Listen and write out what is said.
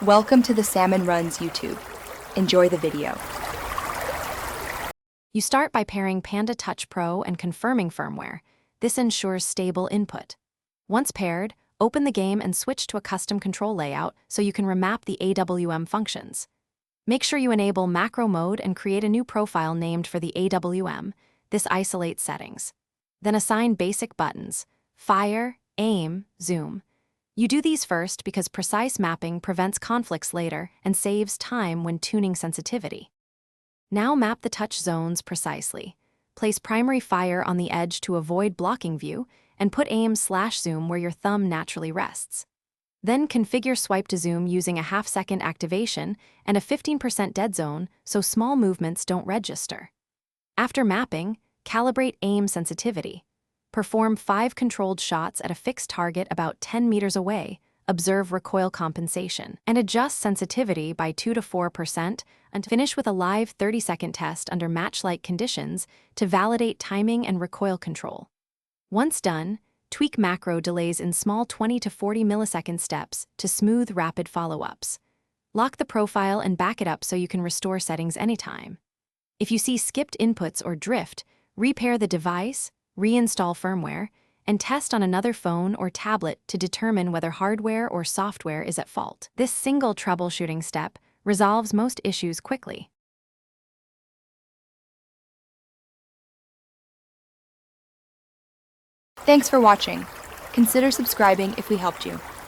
Welcome to the Salmon Runs YouTube. Enjoy the video. You start by pairing Panda Touch Pro and confirming firmware. This ensures stable input. Once paired, open the game and switch to a custom control layout so you can remap the AWM functions. Make sure you enable macro mode and create a new profile named for the AWM. This isolates settings. Then assign basic buttons: fire, aim, zoom. You do these first because precise mapping prevents conflicts later and saves time when tuning sensitivity. Now map the touch zones precisely. Place primary fire on the edge to avoid blocking view, and put aim/zoom where your thumb naturally rests. Then configure swipe to zoom using a half-second activation and a 15% dead zone so small movements don't register. After mapping, calibrate aim sensitivity. Perform 5 controlled shots at a fixed target about 10 meters away, observe recoil compensation, and adjust sensitivity by 2 to 4% and finish with a live 30-second test under match-like conditions to validate timing and recoil control. Once done, tweak macro delays in small 20 to 40 millisecond steps to smooth rapid follow-ups. Lock the profile and back it up so you can restore settings anytime. If you see skipped inputs or drift, repair the device, reinstall firmware, and test on another phone or tablet to determine whether hardware or software is at fault. This single troubleshooting step resolves most issues quickly. Thanks for watching. Consider subscribing if we helped you.